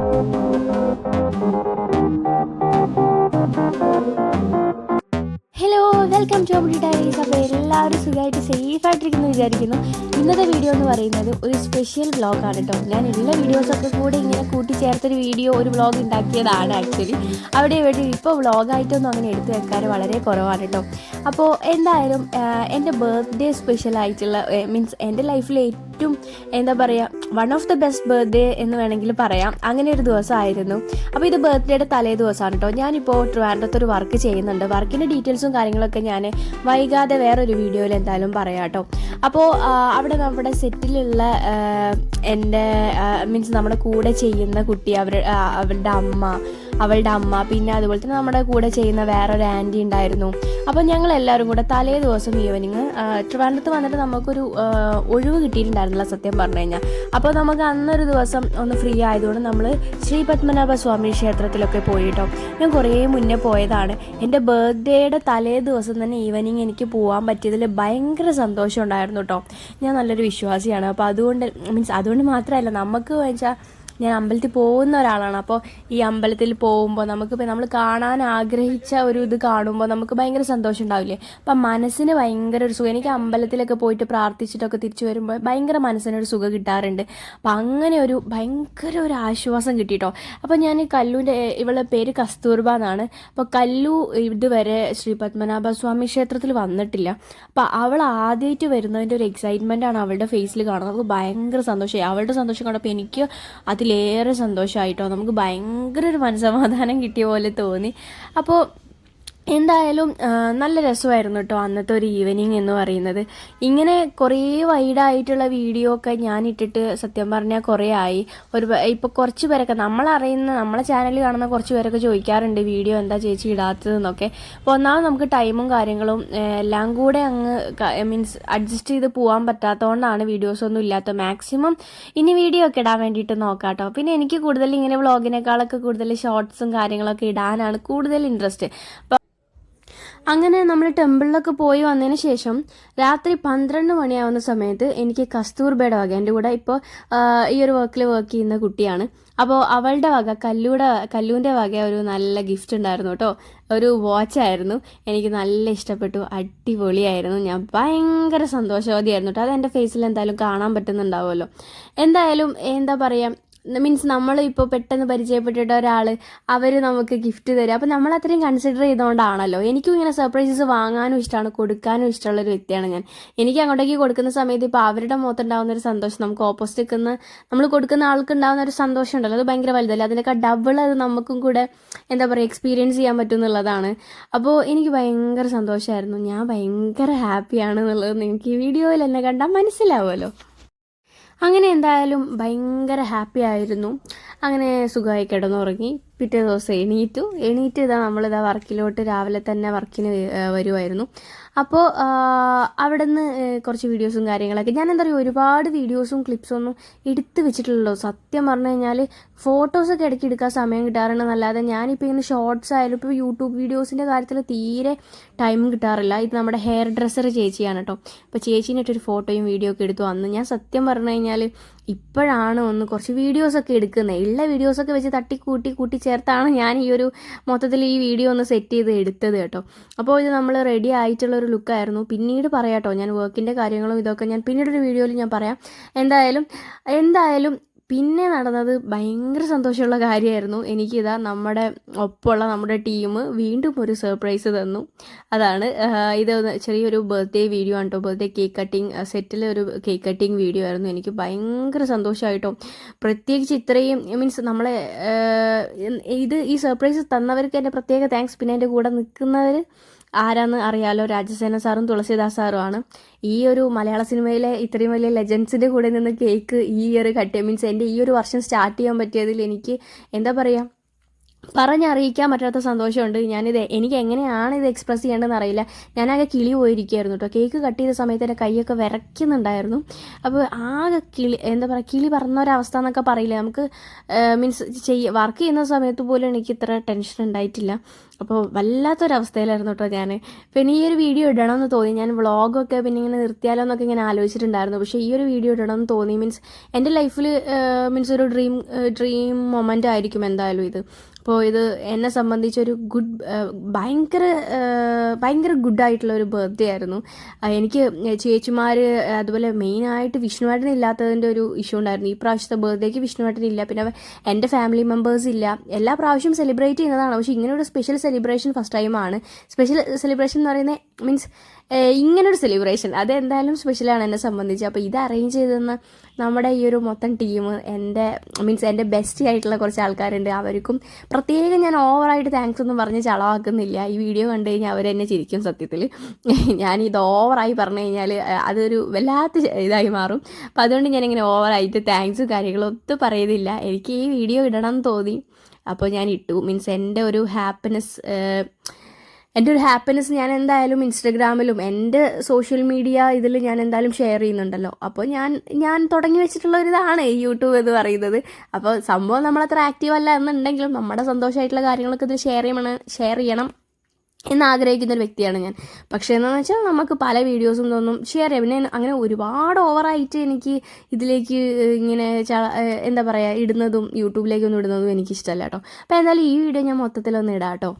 Hello, welcome to Ammudi diaries. അപ്പോൾ എല്ലാവരും സുഖമായിട്ട് സേഫായിട്ടിരിക്കുന്നു വിചാരിക്കുന്നു. ഇന്നത്തെ വീഡിയോ എന്ന് പറയുന്നത് ഒരു സ്പെഷ്യൽ വ്ളോഗാണ് കേട്ടോ. ഞാൻ എല്ലാ വീഡിയോസൊക്കെ കൂടെ ഇങ്ങനെ കൂട്ടിച്ചേർത്തൊരു വീഡിയോ, ഒരു വ്ളോഗ് ഉണ്ടാക്കിയതാണ് ആക്ച്വലി. അവിടെ ഇവിടെ ഇപ്പോൾ വ്ളോഗായിട്ടൊന്നും അങ്ങനെ എടുത്തു വെക്കാൻ വളരെ കുറവാണ് കേട്ടോ. അപ്പോൾ എന്തായാലും എൻ്റെ ബർത്ത്ഡേ സ്പെഷ്യലായിട്ടുള്ള മീൻസ് എൻ്റെ ലൈഫിലെ ഏറ്റവും എന്താ പറയുക, one of the best birthday എന്ന് വേണമെങ്കിൽ പറയാം, അങ്ങനെ ഒരു ദിവസമായിരുന്നു. അപ്പോൾ ഇത് ബർത്ത്ഡേയുടെ തലേ ദിവസമാണ് കേട്ടോ. ഞാനിപ്പോൾ ട്രിവാൻഡ്രത്തൊരു വർക്ക് ചെയ്യുന്നുണ്ട്. വർക്കിൻ്റെ ഡീറ്റെയിൽസും കാര്യങ്ങളൊക്കെ ഞാൻ വൈകാതെ വേറൊരു വീഡിയോയിൽ എന്തായാലും പറയാം കേട്ടോ. അപ്പോൾ അവിടെ നമ്മുടെ സെറ്റിലുള്ള എൻ്റെ മീൻസ് നമ്മുടെ കൂടെ ചെയ്യുന്ന കുട്ടി, അവളുടെ അമ്മ, പിന്നെ അതുപോലെ തന്നെ നമ്മുടെ കൂടെ ചെയ്യുന്ന വേറൊരു ആൻറ്റി ഉണ്ടായിരുന്നു. അപ്പോൾ ഞങ്ങളെല്ലാവരും കൂടെ തലേ ദിവസം ഈവനിങ് ട്രിവാൻഡ്രത്ത് വന്നിട്ട് നമുക്കൊരു ഒഴിവ് കിട്ടിയിട്ടുണ്ടായിരുന്നില്ല സത്യം പറഞ്ഞു കഴിഞ്ഞാൽ. അപ്പോൾ നമുക്ക് അന്നൊരു ദിവസം ഒന്ന് ഫ്രീ ആയതുകൊണ്ട് നമ്മൾ ശ്രീ പത്മനാഭ സ്വാമി ക്ഷേത്രത്തിലൊക്കെ പോയി കേട്ടോ. ഞാൻ കുറേ മുന്നേ പോയതാണ്. എൻ്റെ ബർത്ത്ഡേയുടെ തലേ ദിവസം തന്നെ ഈവനിങ് എനിക്ക് പോകാൻ പറ്റിയതിൽ ഭയങ്കര സന്തോഷം ഉണ്ടായിരുന്നു കേട്ടോ. ഞാൻ നല്ലൊരു വിശ്വാസിയാണ്. അപ്പോൾ അതുകൊണ്ട് മാത്രമല്ല, നമുക്ക് വെച്ചാൽ ഞാൻ അമ്പലത്തിൽ പോകുന്ന ഒരാളാണ്. അപ്പോൾ ഈ അമ്പലത്തിൽ പോകുമ്പോൾ നമ്മൾ കാണാൻ ആഗ്രഹിച്ച ഒരു ഇത് കാണുമ്പോൾ നമുക്ക് ഭയങ്കര സന്തോഷം ഉണ്ടാവില്ലേ. അപ്പം മനസ്സിന് ഭയങ്കര ഒരു സുഖം. എനിക്ക് അമ്പലത്തിലൊക്കെ പോയിട്ട് പ്രാർത്ഥിച്ചിട്ടൊക്കെ തിരിച്ചു വരുമ്പോൾ ഭയങ്കര മനസ്സിനൊരു സുഖം കിട്ടാറുണ്ട്. അപ്പം അങ്ങനെ ഭയങ്കര ഒരു ആശ്വാസം കിട്ടിയിട്ടോ. അപ്പോൾ ഞാൻ ഇവളുടെ പേര് കസ്തൂർബ എന്നാണ്. അപ്പോൾ കല്ലു ഇതുവരെ ശ്രീ പത്മനാഭ സ്വാമി ക്ഷേത്രത്തിൽ വന്നിട്ടില്ല. അപ്പോൾ അവൾ ആദ്യമായിട്ട് വരുന്നതിൻ്റെ ഒരു എക്സൈറ്റ്മെൻറ്റാണ് അവളുടെ ഫേസിൽ കാണുന്നത്. നമുക്ക് ഭയങ്കര സന്തോഷമായി. അവളുടെ സന്തോഷം കണ്ടപ്പോൾ എനിക്ക് അതിലേറെ സന്തോഷമായിട്ടോ. നമുക്ക് ഭയങ്കര ഒരു മനസ്സമാധാനം കിട്ടിയ പോലെ തോന്നി. അപ്പോൾ എന്തായാലും നല്ല രസമായിരുന്നു കേട്ടോ അന്നത്തെ ഒരു ഈവനിങ് എന്ന് പറയുന്നത്. ഇങ്ങനെ കുറേ വൈഡായിട്ടുള്ള വീഡിയോ ഒക്കെ ഞാൻ ഇട്ടിട്ട് സത്യം പറഞ്ഞാൽ കുറേ ആയി. ഇപ്പോൾ കുറച്ച് പേരൊക്കെ നമ്മളെ ചാനൽ കാണുന്ന കുറച്ച് പേരൊക്കെ ചോദിക്കാറുണ്ട് വീഡിയോ എന്താ ചേച്ചി ഇടാത്തതെന്നൊക്കെ. അപ്പോൾ ഒന്നാമത് നമുക്ക് ടൈമും കാര്യങ്ങളും എല്ലാം കൂടെ അങ്ങ് മീൻസ് അഡ്ജസ്റ്റ് ചെയ്ത് പോകാൻ പറ്റാത്തതുകൊണ്ടാണ് വീഡിയോസൊന്നും ഇല്ലാത്ത. മാക്സിമം ഇനി വീഡിയോ ഒക്കെ ഇടാൻ വേണ്ടിയിട്ട് നോക്കാം കേട്ടോ. പിന്നെ എനിക്ക് കൂടുതൽ ഇങ്ങനെ വ്ളോഗിനേക്കാളൊക്കെ കൂടുതൽ ഷോർട്സും കാര്യങ്ങളൊക്കെ ഇടാനാണ് കൂടുതൽ ഇൻട്രസ്റ്റ്. അങ്ങനെ നമ്മൾ ടെമ്പിളിലൊക്കെ പോയി വന്നതിന് ശേഷം രാത്രി 12 മണിയാവുന്ന സമയത്ത് എനിക്ക് കസ്തൂർബയുടെ വക, എൻ്റെ കൂടെ ഇപ്പോൾ ഈ ഒരു വർക്കിൽ വർക്ക് ചെയ്യുന്ന കുട്ടിയാണ്. അപ്പോൾ അവളുടെ വക കല്ലുവിൻ്റെ വക ഒരു നല്ല ഗിഫ്റ്റ് ഉണ്ടായിരുന്നു കേട്ടോ. ഒരു വാച്ചായിരുന്നു. എനിക്ക് നല്ല ഇഷ്ടപ്പെട്ടു. അടിപൊളിയായിരുന്നു. ഞാൻ ഭയങ്കര സന്തോഷവതിയായിരുന്നു കേട്ടോ. അത് എൻ്റെ ഫേസിൽ എന്തായാലും കാണാൻ പറ്റുന്നുണ്ടാവുമല്ലോ. എന്തായാലും എന്താ പറയുക, മീൻസ് നമ്മൾ ഇപ്പോൾ പെട്ടെന്ന് പരിചയപ്പെട്ടിട്ട ഒരാൾ അവർ നമുക്ക് ഗിഫ്റ്റ് തരിക. അപ്പോൾ നമ്മൾ അത്രയും കൺസിഡർ ചെയ്തുകൊണ്ടാണല്ലോ. എനിക്കും ഇങ്ങനെ സർപ്രൈസസ് വാങ്ങാനും ഇഷ്ടമാണ്, കൊടുക്കാനും ഇഷ്ടമുള്ളൊരു വ്യക്തിയാണ് ഞാൻ. എനിക്ക് അങ്ങോട്ടേക്ക് കൊടുക്കുന്ന സമയത്ത് ഇപ്പോൾ അവരുടെ മുഖത്തുണ്ടാകുന്ന ഒരു സന്തോഷം നമുക്ക് ഓപ്പോസിറ്റ് നമ്മൾ കൊടുക്കുന്ന ആൾക്ക് ഉണ്ടാകുന്ന ഒരു സന്തോഷം ഉണ്ടല്ലോ, അത് ഭയങ്കര വലുതല്ലേ. അതിനൊക്കെ ഡബിൾ അത് നമുക്കും കൂടെ എന്താ പറയുക എക്സ്പീരിയൻസ് ചെയ്യാൻ പറ്റും എന്നുള്ളതാണ്. അപ്പോൾ എനിക്ക് ഭയങ്കര സന്തോഷമായിരുന്നു. ഞാൻ ഭയങ്കര ഹാപ്പിയാണ് എന്നുള്ളത് നിങ്ങൾക്ക് ഈ വീഡിയോയിൽ എന്നെ കണ്ടാൽ മനസ്സിലാവുമല്ലോ. അങ്ങനെ എന്തായാലും ഭയങ്കര ഹാപ്പി ആയിരുന്നു. അങ്ങനെ സുഖമായി കിടന്നുറങ്ങി. പിറ്റേ ദിവസം എണീറ്റ് നമ്മളിതാ വർക്കിലോട്ട് രാവിലെ തന്നെ വർക്കിന് വരുമായിരുന്നു. അപ്പോൾ അവിടെ നിന്ന് കുറച്ച് വീഡിയോസും കാര്യങ്ങളൊക്കെ ഞാൻ എന്താ പറയുക, ഒരുപാട് വീഡിയോസും ക്ലിപ്സൊന്നും എടുത്ത് വെച്ചിട്ടുള്ളൂ. സത്യം പറഞ്ഞു കഴിഞ്ഞാൽ ഫോട്ടോസൊക്കെ ഇടയ്ക്ക് എടുക്കാൻ സമയം കിട്ടാറുണ്ടെന്നല്ലാതെ ഞാനിപ്പോൾ ഇങ്ങനെ ഷോർട്സ് ആയാലും ഇപ്പോൾ യൂട്യൂബ് വീഡിയോസിൻ്റെ കാര്യത്തിൽ തീരെ ടൈം കിട്ടാറില്ല. ഇത് നമ്മുടെ ഹെയർ ഡ്രസ്സർ ചേച്ചിയാണ് കേട്ടോ. അപ്പോൾ ചേച്ചീനിട്ടൊരു ഫോട്ടോയും വീഡിയോ ഒക്കെ എടുത്തു. അന്ന് ഞാൻ സത്യം പറഞ്ഞു കഴിഞ്ഞാൽ ഇപ്പോഴാണ് കുറച്ച് വീഡിയോസൊക്കെ എടുക്കുന്നത്. ഉള്ള വീഡിയോസൊക്കെ വെച്ച് കൂട്ടി ചേർത്താണ് ഞാൻ ഈ ഒരു മൊത്തത്തിൽ ഈ വീഡിയോ ഒന്ന് സെറ്റ് ചെയ്ത് എടുത്തത് കേട്ടോ. അപ്പോൾ ഇത് നമ്മൾ റെഡി ആയിട്ടുള്ളൊരു ലുക്കായിരുന്നു. പിന്നീട് പറയാം കേട്ടോ, ഞാൻ വർക്കിൻ്റെ കാര്യങ്ങളും ഇതൊക്കെ ഞാൻ പിന്നീടൊരു വീഡിയോയിൽ ഞാൻ പറയാം. എന്തായാലും പിന്നെ നടന്നത് ഭയങ്കര സന്തോഷമുള്ള കാര്യമായിരുന്നു. എനിക്കിതാ നമ്മുടെ ഒപ്പമുള്ള നമ്മുടെ ടീം വീണ്ടും ഒരു സർപ്രൈസ് തന്നു. അതാണ് ഇത് ചെറിയൊരു ബർത്ത്ഡേ വീഡിയോ ആണ് കേട്ടോ. ബർത്ത്ഡേ കേക്ക് കട്ടിങ് സെറ്റിലെ ഒരു കേക്ക് കട്ടിങ് വീഡിയോ ആയിരുന്നു. എനിക്ക് ഭയങ്കര സന്തോഷമായിട്ടോ. പ്രത്യേകിച്ച് ഇത്രയും മീൻസ് നമ്മളെ ഈ സർപ്രൈസ് തന്നവർക്ക് എൻ്റെ പ്രത്യേക താങ്ക്സ്. പിന്നെ എൻ്റെ കൂടെ നിൽക്കുന്നവർ ആരാന്ന് അറിയാലോ, രാജസേന സാറും തുളസിദാസ് സാറുമാണ്. ഈ ഒരു മലയാള സിനിമയിലെ ഇത്രയും വലിയ ലെജൻസിൻ്റെ കൂടെ നിന്ന് കേക്ക് ഈ ഒരു മീൻസ് എൻ്റെ ഈ ഒരു വർഷം സ്റ്റാർട്ട് ചെയ്യാൻ പറ്റിയതിൽ എനിക്ക് എന്താ പറയുക, പറഞ്ഞറിയിക്കാൻ പറ്റാത്ത സന്തോഷമുണ്ട്. എനിക്ക് എങ്ങനെയാണ് ഇത് എക്സ്പ്രസ് ചെയ്യേണ്ടതെന്ന് അറിയില്ല. ഞാനാകെ കിളി പോയിരിക്കുകയായിരുന്നു കേട്ടോ. കേക്ക് കട്ട് ചെയ്ത സമയത്ത് എൻ്റെ കൈയൊക്കെ വിറയ്ക്കുന്നുണ്ടായിരുന്നു. അപ്പോൾ ആകെ കിളി പറന്നൊരവസ്ഥ എന്നൊക്കെ പറയില്ല നമുക്ക്. മീൻസ് വർക്ക് ചെയ്യുന്ന സമയത്ത് പോലും എനിക്ക് ഇത്ര ടെൻഷൻ ഉണ്ടായിട്ടില്ല. അപ്പോൾ വല്ലാത്തൊരവസ്ഥയിലായിരുന്നു കേട്ടോ ഞാൻ. പിന്നെ ഈ ഒരു വീഡിയോ ഇടണമെന്ന് തോന്നി. ഞാൻ വ്ളോഗൊക്കെ പിന്നെ ഇങ്ങനെ നിർത്തിയാലോ എന്നൊക്കെ ഇങ്ങനെ ആലോചിച്ചിട്ടുണ്ടായിരുന്നു. പക്ഷേ ഈ ഒരു വീഡിയോ ഇടണമെന്ന് തോന്നി. മീൻസ് എൻ്റെ ലൈഫിൽ മീൻസ് ഒരു ഡ്രീം മൊമെൻ്റ് ആയിരിക്കും എന്തായാലും ഇത്. അപ്പോൾ ഇത് എന്നെ സംബന്ധിച്ചൊരു ഭയങ്കര ഗുഡായിട്ടുള്ള ഒരു ബർത്ത്ഡേ ആയിരുന്നു. എനിക്ക് ചേച്ചിമാർ അതുപോലെ മെയിനായിട്ട് വിഷ്ണുവേട്ടൻ ഇല്ലാത്തതിൻ്റെ ഒരു ഇഷ്യൂ ഉണ്ടായിരുന്നു. ഈ പ്രാവശ്യത്തെ ബർത്ത്ഡേക്ക് വിഷ്ണുവേട്ടൻ ഇല്ല, പിന്നെ എൻ്റെ ഫാമിലി മെമ്പേഴ്സ് ഇല്ല. എല്ലാ പ്രാവശ്യവും സെലിബ്രേറ്റ് ചെയ്യുന്നതാണ്, പക്ഷേ ഇങ്ങനൊരു സ്പെഷ്യൽ സെലിബ്രേഷൻ ഫസ്റ്റ് ടൈമാണ്. സ്പെഷ്യൽ സെലിബ്രേഷൻ എന്ന് പറയുന്നത് മീൻസ് ഇങ്ങനൊരു സെലിബ്രേഷൻ അതെന്തായാലും സ്പെഷ്യലാണ് എന്നെ സംബന്ധിച്ച്. അപ്പോൾ ഇത് അറേഞ്ച് ചെയ്തെന്ന് നമ്മുടെ ഈ ഒരു മൊത്തം ടീം, എൻ്റെ ബെസ്റ്റ് ആയിട്ടുള്ള കുറച്ച് ആൾക്കാരുണ്ട്. അവർക്കും പ്രത്യേകം ഞാൻ ഓവറായിട്ട് താങ്ക്സ് ഒന്നും പറഞ്ഞ് ചളവാക്കുന്നില്ല. ഈ വീഡിയോ കണ്ടു കഴിഞ്ഞാൽ അവരെന്നെ ചിരിക്കും സത്യത്തിൽ. ഞാനിത് ഓവറായി പറഞ്ഞു കഴിഞ്ഞാൽ അതൊരു വല്ലാത്ത ഇതായി മാറും. അപ്പോൾ അതുകൊണ്ട് ഞാനിങ്ങനെ ഓവറായിട്ട് താങ്ക്സും കാര്യങ്ങളും ഒത്തും പറയുന്നില്ല. എനിക്ക് ഈ വീഡിയോ ഇടണം എന്ന് തോന്നി, അപ്പോൾ ഞാൻ ഇട്ടു. മീൻസ് എൻ്റെ ഒരു ഹാപ്പിനെസ് ഞാൻ എന്തായാലും ഇൻസ്റ്റഗ്രാമിലും എൻ്റെ സോഷ്യൽ മീഡിയ ഇതിൽ ഞാൻ എന്തായാലും ഷെയർ ചെയ്യുന്നുണ്ടല്ലോ. അപ്പോൾ ഞാൻ തുടങ്ങി വെച്ചിട്ടുള്ള ഒരു ഇതാണ് ഈ യൂട്യൂബ് എന്ന് പറയുന്നത്. അപ്പോൾ സംഭവം നമ്മളത്ര ആക്റ്റീവ് അല്ല എന്നുണ്ടെങ്കിലും നമ്മുടെ സന്തോഷമായിട്ടുള്ള കാര്യങ്ങളൊക്കെ ഇതിൽ ഷെയർ ചെയ്യണം എന്നാഗ്രഹിക്കുന്ന ഒരു വ്യക്തിയാണ് ഞാൻ. പക്ഷേ എന്താണെന്ന് വെച്ചാൽ നമുക്ക് പല വീഡിയോസും തോന്നും ഷെയർ ചെയ്യാം. പിന്നെ അങ്ങനെ ഒരുപാട് ഓവറായിട്ട് എനിക്ക് ഇതിലേക്ക് ഇങ്ങനെ എന്താ പറയുക ഇടുന്നതും യൂട്യൂബിലേക്കൊന്നും ഇടുന്നതും എനിക്കിഷ്ടമല്ല കേട്ടോ. അപ്പോൾ എന്തായാലും ഈ വീഡിയോ ഞാൻ മൊത്തത്തിലൊന്ന് ഇടാം കേട്ടോ.